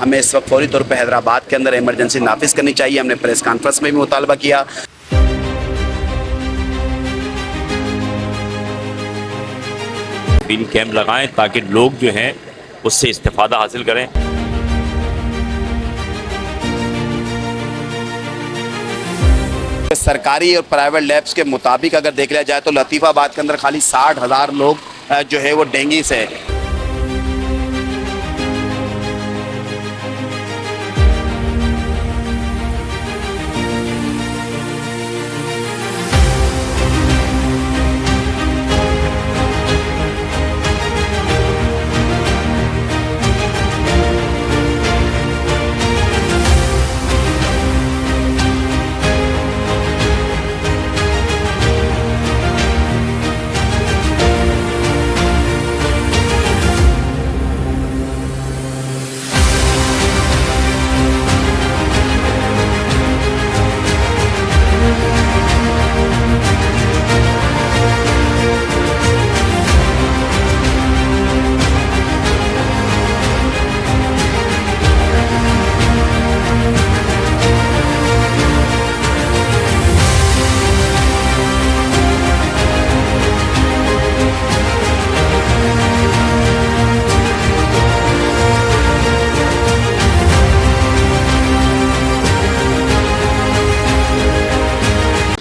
हमें इस वक्त फौरी तौर पर हैदराबाद के अंदर इमरजेंसी नाफिज करनी चाहिए। हमने प्रेस कॉन्फ्रेंस में भी मुतालबा किया। कैंप लगाएं ताकि लोग जो हैं उससे इस्तेफादा हासिल करें। सरकारी और प्राइवेट लैब्स के मुताबिक अगर देख लिया जाए तो लतीफ़ाबाद के अंदर खाली 60,000 लोग जो है वो डेंगू से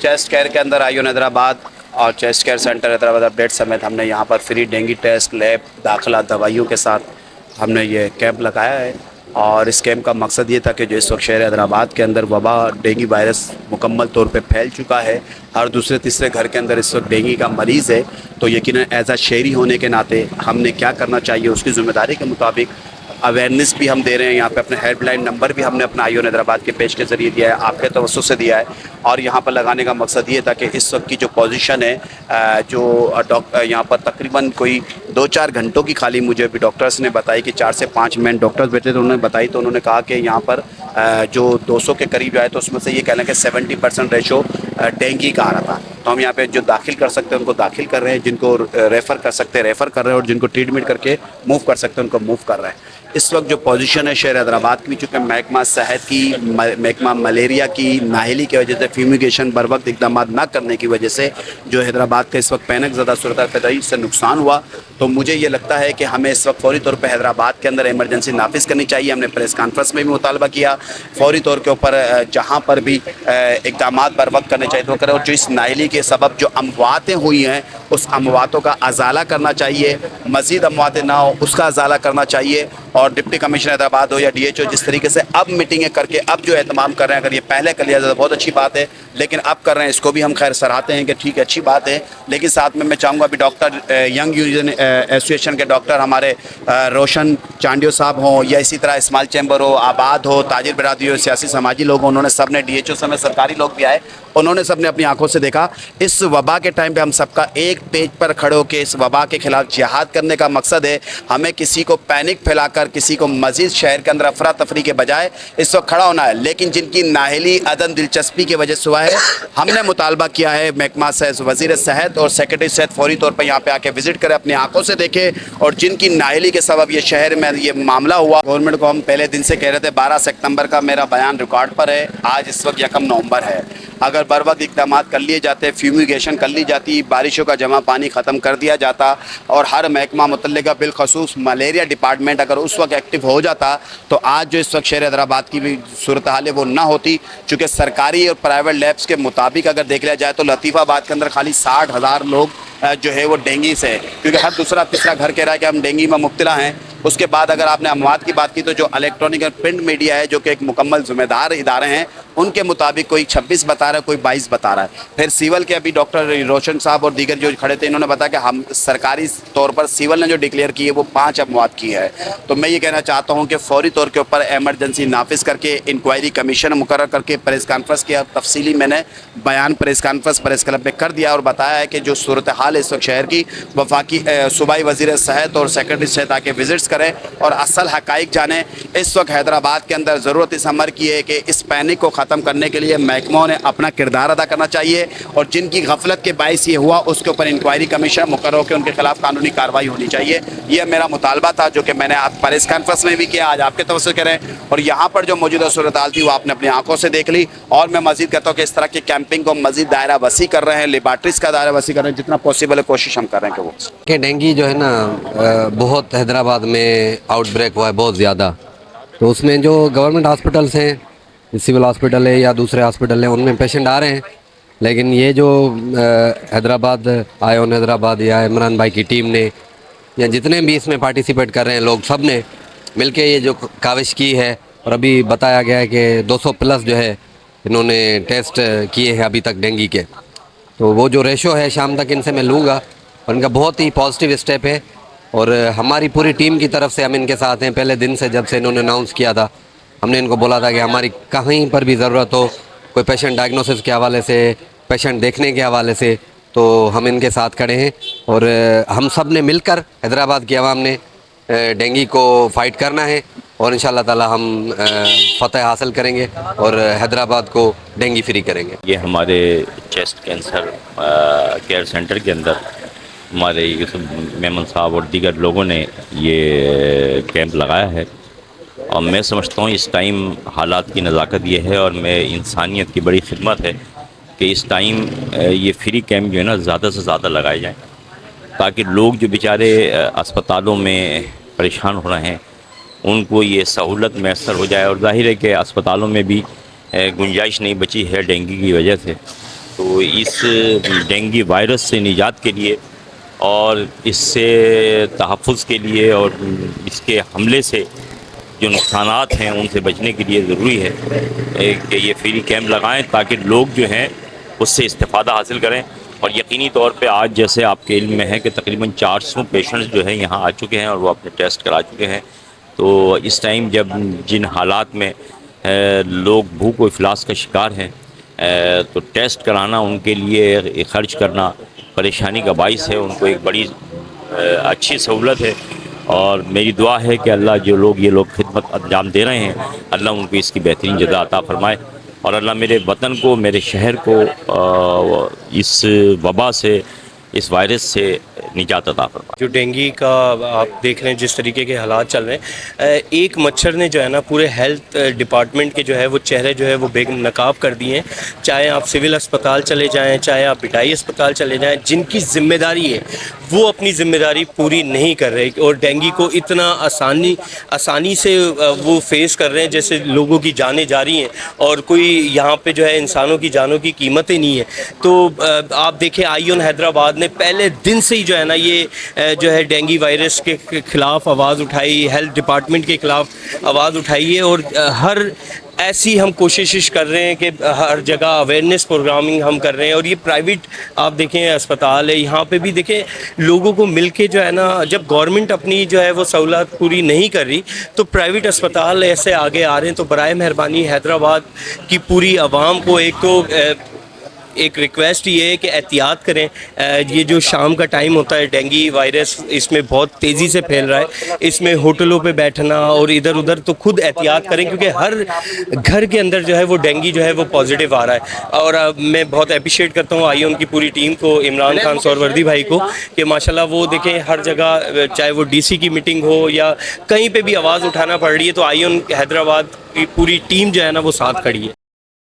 चेस्ट केयर के अंदर आईओ हैदराबाद और chest care centre Hyderabad update समेत हमने यहाँ पर फ्री डेंगू टेस्ट, लैब, दाखिला, दवाइयों के साथ हमने ये कैंप लगाया है। और इस कैंप का मकसद ये था कि जो इस वक्त शहर हैदराबाद के अंदर वबा डेंगू वायरस मुकम्मल तौर पे फैल चुका है, हर दूसरे तीसरे घर के अंदर इस वक्त डेंगू का मरीज़ है, तो यकीनन एज अ शहरी होने के नाते हमने क्या करना चाहिए उसकी ज़िम्मेदारी के मुताबिक अवेयरनेस भी हम दे रहे हैं। यहाँ पे अपने हेल्पलाइन नंबर भी हमने अपना आईओ हैदराबाद के पेज के ज़रिए दिया है, आपके तवज्जो से दिया है। और यहाँ पर लगाने का मकसद ये था कि इस वक्त की जो पोजीशन है, जो यहाँ पर तकरीबन कोई 2-4 घंटों की खाली मुझे भी डॉक्टर्स ने बताई कि 4 से 5 मेन डॉक्टर्स बैठे थे, उन्होंने बताई तो उन्होंने कहा कि यहाँ पर जो 200 के करीब आए तो उसमें से ये कहना कि 70% रेशो डेंगू का आ रहा था। तो हम यहाँ पे जो दाखिल कर सकते हैं उनको दाखिल कर रहे हैं, जिनको रेफ़र कर सकते हैं रेफ़र कर रहे हैं, और जिनको ट्रीटमेंट करके मूव कर सकते हैं उनको मूव कर रहे हैं। इस वक्त जो पोजीशन है शहर हैदराबाद की, चूँकि महकमा सेहत की, महकमा मलेरिया की नाहली की वजह से फ्यूमिगेशन बर वक्त इकदाम न करने की वजह से जो हैदराबाद का इस वक्त पैनक ज़दा सूरत से नुकसान हुआ, तो मुझे ये लगता है कि हमें इस वक्त फौरी तौर पर हैदराबाद के अंदर इमरजेंसी नाफिज करनी चाहिए। हमने प्रेस कॉन्फ्रेंस में भी मुतालबा किया, फौरी तौर के ऊपर जहाँ पर भी इकदाम बर वक्त करने चाहिए तो करें। और जो इस नाहली के सबब जो अमवातें हुई हैं उस अमवातों का अजाला करना चाहिए, मज़ीद अमवातें ना हो उसका अजाला करना चाहिए। और डिप्टी कमिश्नर हैदराबाद हो या DHO जिस तरीके से अब मीटिंगें करके अब जो एहतमाम कर रहे हैं, अगर ये पहले कर लिया जाए तो बहुत अच्छी बात है, लेकिन अब कर रहे हैं इसको भी हम खैर सराहते हैं कि ठीक है, अच्छी बात है। लेकिन साथ में मैं चाहूँगा अभी डॉक्टर यंग यूनियन एसोसिएशन के डॉक्टर हमारे रोशन चांडियो साहब हों या इसी तरह स्मॉल चैम्बर हो, आबाद हो, ताजिर बरादरी हो, सियासी समाजी लोग, उन्होंने सब ने DHO समेत सरकारी लोग भी आए, उन्होंने सब ने अपनी आंखों से देखा। इस वबा के टाइम पे हम सबका एक पेज पर खड़े होकर इस वबा के खिलाफ जिहाद करने का मकसद है। हमें किसी को पैनिक फैलाकर किसी को मजीद शहर के अंदर अफरा तफरी के बजाय इस वक्त खड़ा होना है। लेकिन जिनकी नाहली अदम दिलचस्पी की वजह से हुआ है, हमने मुतालबा किया है महकमा वज़ीर सेहत और सेक्रेटरी सेहत फौरी तौर पर यहाँ पे आके विजिट करें, अपनी आंखों से देखें। और जिनकी नाहली के सबब ये शहर में ये मामला हुआ, गवर्नमेंट को हम पहले दिन से कह रहे थे, 12 सितंबर का मेरा बयान रिकॉर्ड पर है, आज इस वक्त 1 नवंबर है। अगर बर वक्त इक़दाम कर लिए जाते, फ्यूमिगेशन कर ली जाती, बारिशों का जमा पानी ख़त्म कर दिया जाता और हर महकमा मुतल्लिका बिलखसूस मलेरिया डिपार्टमेंट अगर उस वक्त एक्टिव हो जाता तो आज जो इस वक्त शहर हैदराबाद की भी सूरत हाल है वो ना होती। चूँकि सरकारी और प्राइवेट लैब्स के मुताबिक अगर देख लिया जाए तो लतीफ़ाबाद के अंदर खाली 60,000 लोग जो है वो डेंगू से, क्योंकि हर दूसरा तीसरा घर कह रहा है कि हम डेंगू में मुब्तला हैं। उसके बाद अगर आपने अमवात की बात की तो जो इलेक्ट्रॉनिक और प्रिंट मीडिया है जो कि एक मुकम्मल ज़िम्मेदार इदारे हैं, उनके मुताबिक कोई 26 बता रहा है, कोई 22 बता रहा है। फिर सिविल के अभी डॉक्टर रोशन साहब और दीगर जो खड़े थे, इन्होंने बताया कि हम सरकारी तौर पर सिविल ने जो डिक्लेयर की है वो 5 अमवात की है। तो मैं ये कहना चाहता हूँ कि फौरी तौर के ऊपर एमरजेंसी नाफिज करके इंक्वायरी कमीशन मुकर्रर करके प्रेस कॉन्फ्रेंस किया, तफसीली मैंने बयान प्रेस कॉन्फ्रेंस प्रेस क्लब में कर दिया और बताया है कि जो सूरत हाल है इस वक्त शहर की, वफाकी सूबाई वज़ीर सेहत और सेक्रेटरी सेहत आके विजिट्स करें और असल हकाइक जाने। इस वक्त हैदराबाद के अंदर ज़रूरत इस अमर की है कि इस पैनिक को ख़त्म करने के लिए महकमों ने अपना किरदार अदा करना चाहिए और जिनकी गफलत के बायस ये हुआ उसके ऊपर इंक्वायरी कमीशन मुकर्रर होकर उनके खिलाफ कानूनी कार्रवाई होनी चाहिए। ये मेरा मुतालबा था जो कि मैंने आज प्रेस कॉन्फ्रेंस में भी किया, आज आपके तवज्जो करें। और यहाँ पर जो मौजूदा सूरत हाल थी वो आपने अपनी आंखों से देख ली। और मैं मजीद कहता हूँ कि इस तरह की कैंपिंग को मजीद दायरा वसी कर रहे हैं, लेबॉर्ट्रीज का दायरा वसी कर रहे हैं, जितना पॉसिबल है कोशिश हम कर रहे हैं कि वो कि डेंगू जो है ना बहुत हैदराबाद में आउटब्रेक हुआ है बहुत ज़्यादा। तो उसमें जो गवर्नमेंट हॉस्पिटल्स हैं, सिविल हॉस्पिटल है या दूसरे हॉस्पिटल हैं, उनमें पेशेंट आ रहे हैं। लेकिन ये जो हैदराबाद आयोन हैदराबाद या इमरान भाई की टीम ने या जितने भी इसमें पार्टिसिपेट कर रहे हैं लोग, सब ने मिलके ये जो काविश की है। और अभी बताया गया है कि 200 प्लस जो है इन्होंने टेस्ट किए हैं अभी तक डेंगू के। तो वो जो रेशो है शाम तक इनसे मैं लूँगा और इनका बहुत ही पॉजिटिव स्टेप है। और हमारी पूरी टीम की तरफ से हम इनके साथ हैं। पहले दिन से जब से इन्होंने अनाउंस किया था हमने इनको बोला था कि हमारी कहीं पर भी ज़रूरत हो, कोई पेशेंट डायग्नोसिस के हवाले से, पेशेंट देखने के हवाले से, तो हम इनके साथ खड़े हैं। और हम सब ने मिलकर हैदराबाद की आवाम ने डेंगू को फाइट करना है और इंशाल्लाह ताला हम फतह हासिल करेंगे और हैदराबाद को डेंगू फ्री करेंगे। ये हमारे चेस्ट कैंसर केयर सेंटर के अंदर हमारे यूसुफ मेमन साहब और दीगर लोगों ने ये कैंप लगाया है। और मैं समझता हूँ इस टाइम हालात की नज़ाकत ये है और मैं इंसानियत की बड़ी खिदमत है कि इस टाइम ये फ्री कैंप जो है ना ज़्यादा से ज़्यादा लगाए जाएँ, ताकि लोग जो बेचारे अस्पतालों में परेशान हो रहे हैं उनको ये सहूलत मैसर हो जाए। और ज़ाहिर है कि अस्पतालों में भी गुंजाइश नहीं बची है डेंगू की वजह से। तो इस डेंगू वायरस से निजात के लिए और इससे तहफ़्फ़ुज़ के लिए और इसके हमले से जो नुकसानात हैं उनसे बचने के लिए ज़रूरी है कि ये फ्री कैंप लगाएं ताकि लोग जो हैं उससे इस्तेफ़ादा हासिल करें। और यकीनी तौर पे आज जैसे आपके इल्म में है कि तकरीबन 400 पेशेंट्स जो हैं यहाँ आ चुके हैं और वो अपने टेस्ट करा चुके हैं। तो इस टाइम जब जिन हालात में लोग भूख व इफलास का शिकार हैं, तो टेस्ट कराना उनके लिए ख़र्च करना परेशानी का बाइस है, उनको एक बड़ी अच्छी सहूलत है। और मेरी दुआ है कि अल्लाह जो ये लोग खिदमत अंजाम दे रहे हैं, अल्लाह उनको इसकी बेहतरीन जज़ा अता फ़रमाए और अल्लाह मेरे वतन को, मेरे शहर को इस वबा से, इस वायरस से निजात अता फरमाए। जो डेंगू का आप देख रहे हैं जिस तरीके के हालात चल रहे हैं, एक मच्छर ने जो है ना पूरे हेल्थ डिपार्टमेंट के जो है वो चेहरे जो है वो बेनकाब कर दिए हैं। चाहे आप सिविल अस्पताल चले जाएं, चाहे आप पिटाई अस्पताल चले जाएं, जिनकी ज़िम्मेदारी है वो अपनी ज़िम्मेदारी पूरी नहीं कर रहे और डेंगू को इतना आसानी से वो फेस कर रहे हैं जैसे लोगों की जानें जा रही हैं और कोई यहाँ पे जो है इंसानों की जानों की कीमत ही नहीं है। तो आप देखें आईओन हैदराबाद ने पहले दिन से ही जो है ना ये जो है डेंगू वायरस के ख़िलाफ़ आवाज़ उठाई, हेल्थ डिपार्टमेंट के ख़िलाफ़ आवाज़ उठाई है। और हर ऐसी हम कोशिश कर रहे हैं कि हर जगह अवेयरनेस प्रोग्रामिंग हम कर रहे हैं। और ये प्राइवेट आप देखें अस्पताल है, यहाँ पे भी देखें लोगों को मिलके जो है ना, जब गवर्नमेंट अपनी जो है वो सहूलत पूरी नहीं कर रही तो प्राइवेट अस्पताल ऐसे आगे आ रहे हैं। तो बराए मेहरबानी हैदराबाद की पूरी आवाम को एक रिक्वेस्ट ये है कि एहतियात करें। ये जो शाम का टाइम होता है, डेंगू वायरस इसमें बहुत तेज़ी से फैल रहा है, इसमें होटलों पे बैठना और इधर उधर, तो खुद एहतियात करें क्योंकि हर घर के अंदर जो है वो डेंगू जो है वो पॉजिटिव आ रहा है। और मैं बहुत अप्रिशिएट करता हूँ आईओन की पूरी टीम को, इमरान खान सोहरवर्दी भाई को, कि माशाल्लाह वो देखें हर जगह चाहे वो DC की मीटिंग हो या कहीं पर भी आवाज़ उठाना पड़ रही है तो आईओन हैदराबाद की पूरी टीम जो है ना वो साथ खड़ी है।